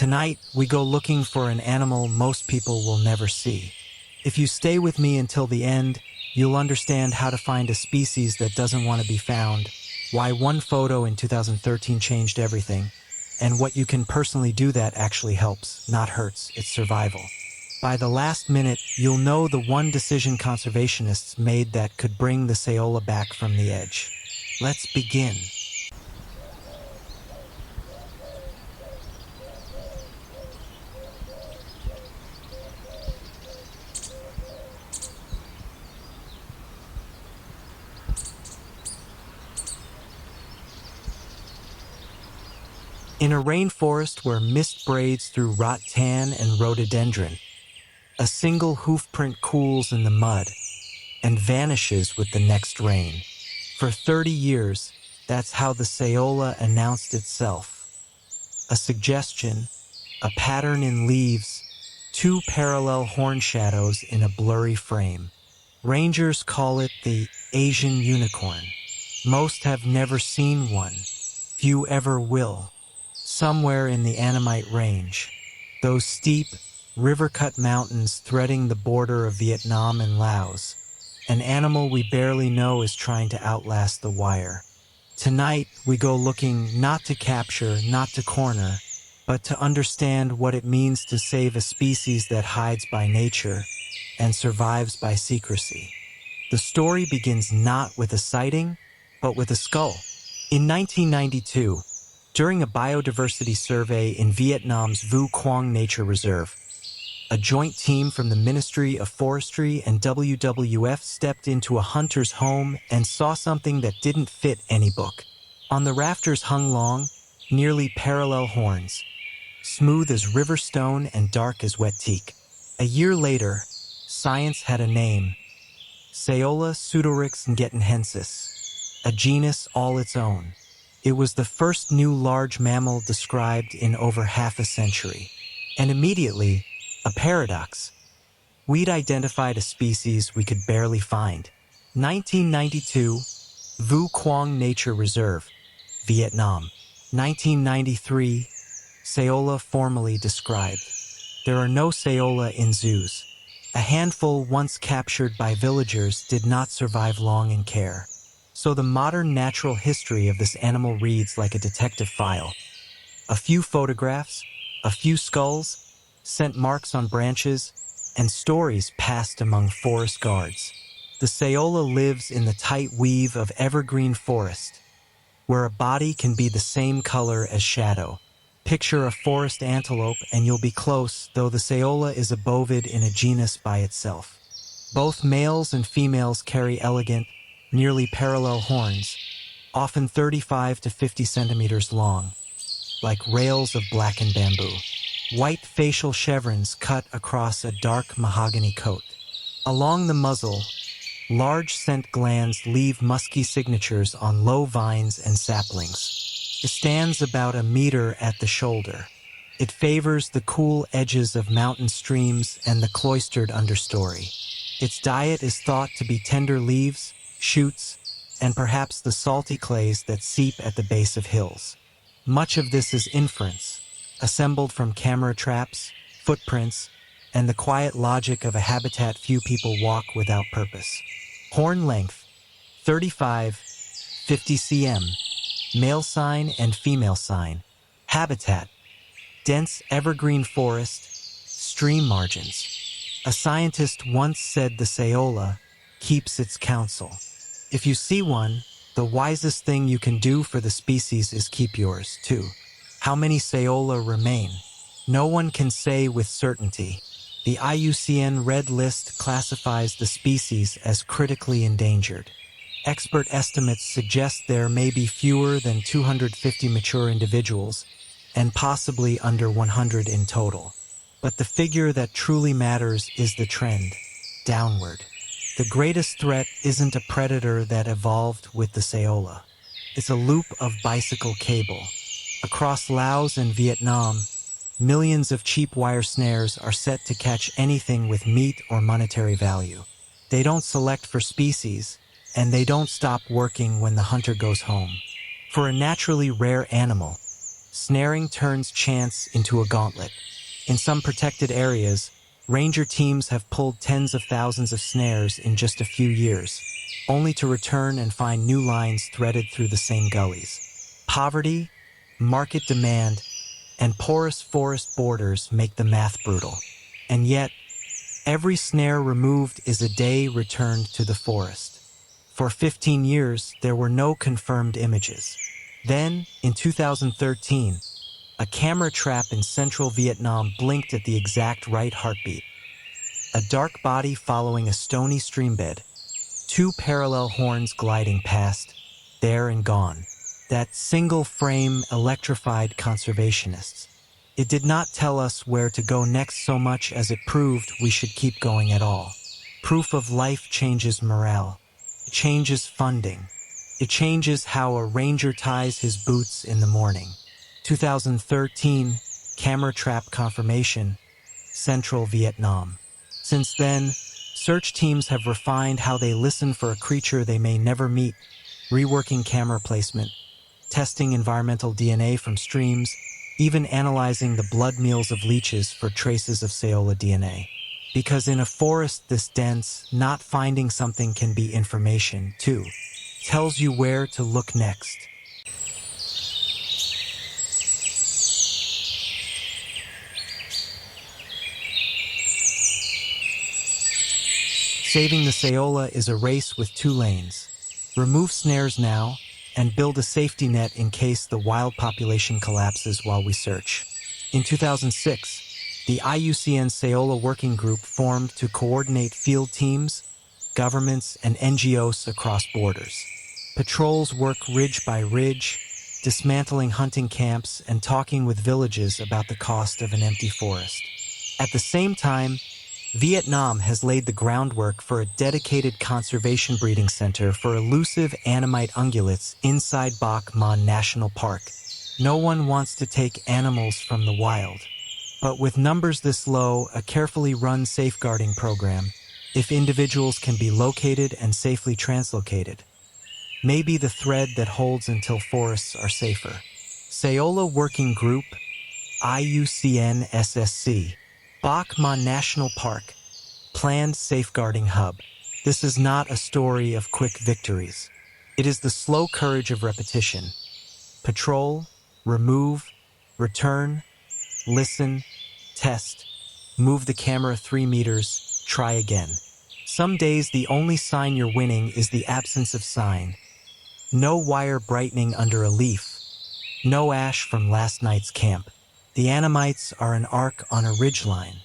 Tonight, we go looking for an animal most people will never see. If you stay with me until the end, you'll understand how to find a species that doesn't want to be found, why one photo in 2013 changed everything, and what you can personally do that actually helps, not hurts, it's survival. By the last minute, you'll know the one decision conservationists made that could bring the Saola back from the edge. Let's begin. In a rainforest where mist braids through rattan and rhododendron, a single hoofprint cools in the mud and vanishes with the next rain. For 30 years, that's how the Saola announced itself. A suggestion, a pattern in leaves, two parallel horn shadows in a blurry frame. Rangers call it the Asian unicorn. Most have never seen one. Few ever will. Somewhere in the Annamite Range, those steep, river-cut mountains threading the border of Vietnam and Laos, an animal we barely know is trying to outlast the wire. Tonight, we go looking not to capture, not to corner, but to understand what it means to save a species that hides by nature and survives by secrecy. The story begins not with a sighting, but with a skull. In 1992, during a biodiversity survey in Vietnam's Vu Quang Nature Reserve, a joint team from the Ministry of Forestry and WWF stepped into a hunter's home and saw something that didn't fit any book. On the rafters hung long, nearly parallel horns, smooth as river stone and dark as wet teak. A year later, science had a name: Saola pseudorix ngettenhensis, a genus all its own. It was the first new large mammal described in over half a century. And immediately, a paradox. We'd identified a species we could barely find. 1992, Vu Quang Nature Reserve, Vietnam. 1993, Saola formally described. There are no Saola in zoos. A handful once captured by villagers did not survive long in care. So the modern natural history of this animal reads like a detective file. A few photographs, a few skulls, scent marks on branches, and stories passed among forest guards. The Saola lives in the tight weave of evergreen forest, where a body can be the same color as shadow. Picture a forest antelope and you'll be close, though the Saola is a bovid in a genus by itself. Both males and females carry elegant, nearly parallel horns, often 35 to 50 centimeters long, like rails of blackened bamboo. White facial chevrons cut across a dark mahogany coat. Along the muzzle, large scent glands leave musky signatures on low vines and saplings. It stands about a meter at the shoulder. It favors the cool edges of mountain streams and the cloistered understory. Its diet is thought to be tender leaves, shoots, and perhaps the salty clays that seep at the base of hills. Much of this is inference, assembled from camera traps, footprints, and the quiet logic of a habitat few people walk without purpose. Horn length, 35-50 cm, male sign and female sign. Habitat, dense evergreen forest, stream margins. A scientist once said the Saola keeps its counsel. If you see one, the wisest thing you can do for the species is keep yours, too. How many Saola remain? No one can say with certainty. The IUCN Red List classifies the species as critically endangered. Expert estimates suggest there may be fewer than 250 mature individuals, and possibly under 100 in total. But the figure that truly matters is the trend, downward. The greatest threat isn't a predator that evolved with the Saola. It's a loop of bicycle cable. Across Laos and Vietnam, millions of cheap wire snares are set to catch anything with meat or monetary value. They don't select for species, and they don't stop working when the hunter goes home. For a naturally rare animal, snaring turns chance into a gauntlet. In some protected areas, ranger teams have pulled tens of thousands of snares in just a few years, only to return and find new lines threaded through the same gullies. Poverty, market demand, and porous forest borders make the math brutal. And yet, every snare removed is a day returned to the forest. For 15 years, there were no confirmed images. Then, in 2013, a camera trap in central Vietnam blinked at the exact right heartbeat. A dark body following a stony streambed, two parallel horns gliding past, there and gone. That single frame electrified conservationists. It did not tell us where to go next so much as it proved we should keep going at all. Proof of life changes morale. It changes funding. It changes how a ranger ties his boots in the morning. 2013, camera trap confirmation, Central Vietnam. Since then, search teams have refined how they listen for a creature they may never meet, reworking camera placement, testing environmental DNA from streams, even analyzing the blood meals of leeches for traces of Saola DNA. Because in a forest this dense, not finding something can be information, too. Tells you where to look next. Saving the Saola is a race with two lanes. Remove snares now, and build a safety net in case the wild population collapses while we search. In 2006, the IUCN Saola Working Group formed to coordinate field teams, governments, and NGOs across borders. Patrols work ridge by ridge, dismantling hunting camps and talking with villages about the cost of an empty forest. At the same time, Vietnam has laid the groundwork for a dedicated conservation breeding center for elusive Annamite ungulates inside Bac Mon National Park. No one wants to take animals from the wild. But with numbers this low, a carefully run safeguarding program, if individuals can be located and safely translocated, may be the thread that holds until forests are safer. Saola Working Group, IUCN SSC. Bac Mon National Park, planned safeguarding hub. This is not a story of quick victories. It is the slow courage of repetition. Patrol, remove, return, listen, test, move the camera 3 meters, try again. Some days the only sign you're winning is the absence of sign. No wire brightening under a leaf. No ash from last night's camp. The Annamites are an arc on a ridgeline.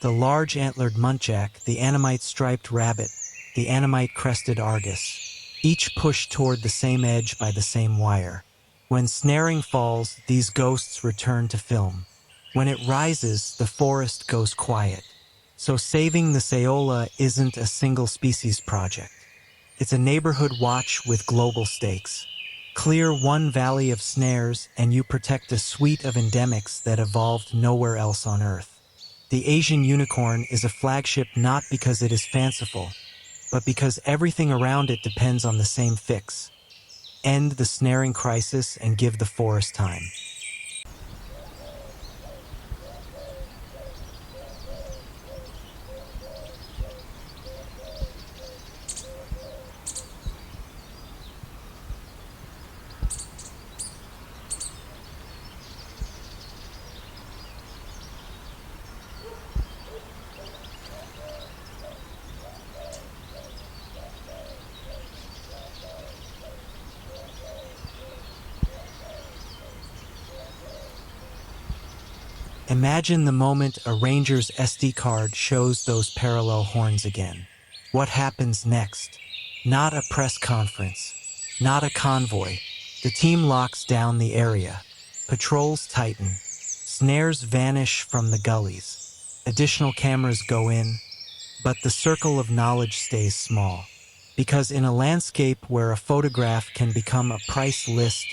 The large antlered muntjac, the Annamite striped rabbit, the Annamite crested argus, each pushed toward the same edge by the same wire. When snaring falls, these ghosts return to film. When it rises, the forest goes quiet. So saving the Saola isn't a single species project. It's a neighborhood watch with global stakes. Clear one valley of snares and you protect a suite of endemics that evolved nowhere else on Earth. The Asian unicorn is a flagship not because it is fanciful, but because everything around it depends on the same fix. End the snaring crisis and give the forest time. Imagine the moment a ranger's SD card shows those parallel horns again. What happens next? Not a press conference, not a convoy. The team locks down the area. Patrols tighten. Snares vanish from the gullies. Additional cameras go in, but the circle of knowledge stays small. Because in a landscape where a photograph can become a price list,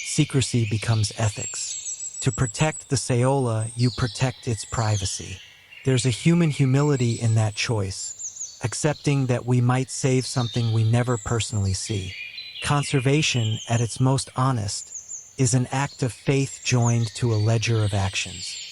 secrecy becomes ethics. To protect the Saola, you protect its privacy. There's a human humility in that choice, accepting that we might save something we never personally see. Conservation, at its most honest, is an act of faith joined to a ledger of actions.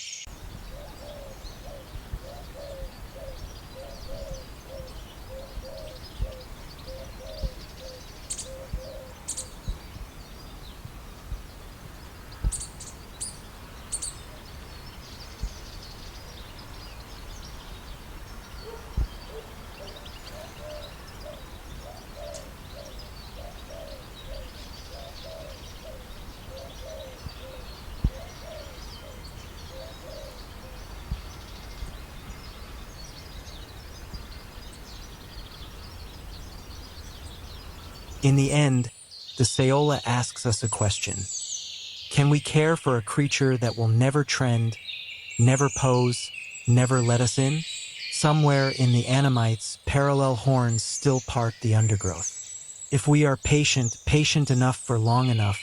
In the end, the Saola asks us a question. Can we care for a creature that will never trend, never pose, never let us in? Somewhere in the Annamites, parallel horns still part the undergrowth. If we are patient enough for long enough,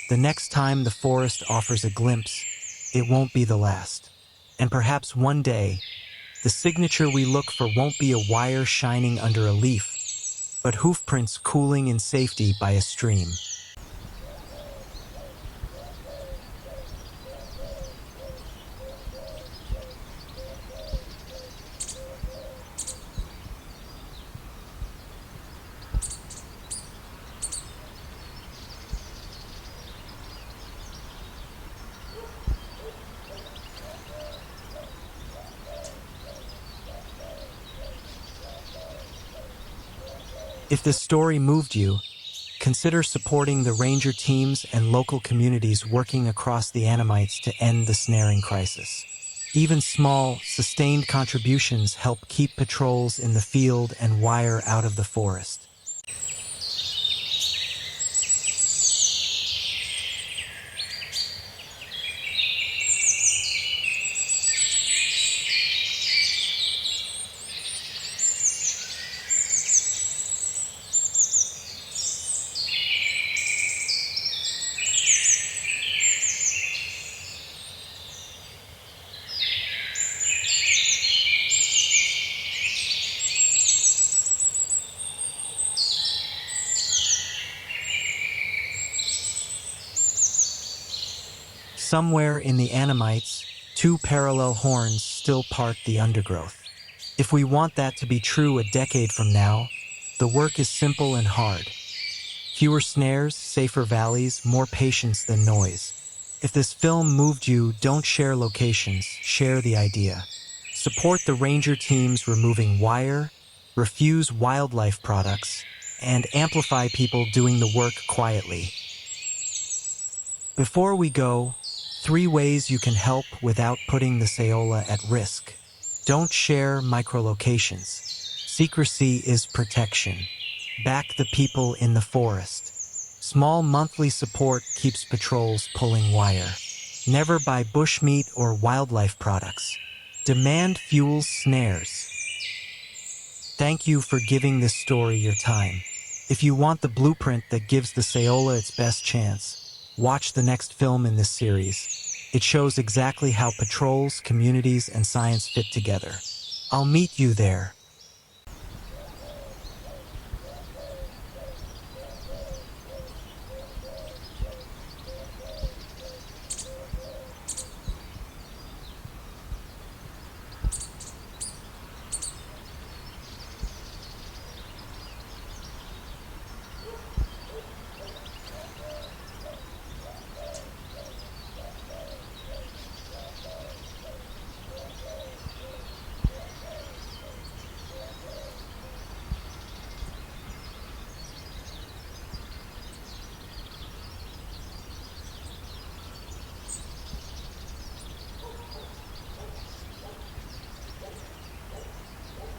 the next time the forest offers a glimpse, it won't be the last. And perhaps one day, the signature we look for won't be a wire shining under a leaf, but hoofprints cooling in safety by a stream. If this story moved you, consider supporting the ranger teams and local communities working across the Annamites to end the snaring crisis. Even small, sustained contributions help keep patrols in the field and wire out of the forest. Somewhere in the Annamites, two parallel horns still part the undergrowth. If we want that to be true a decade from now, the work is simple and hard. Fewer snares, safer valleys, more patience than noise. If this film moved you, don't share locations, share the idea. Support the ranger teams removing wire, refuse wildlife products, and amplify people doing the work quietly. Before we go, 3 ways you can help without putting the Saola at risk. Don't share microlocations. Secrecy is protection. Back the people in the forest. Small monthly support keeps patrols pulling wire. Never buy bushmeat or wildlife products. Demand fuels snares. Thank you for giving this story your time. If you want the blueprint that gives the Saola its best chance, watch the next film in this series. It shows exactly how patrols, communities, and science fit together. I'll meet you there.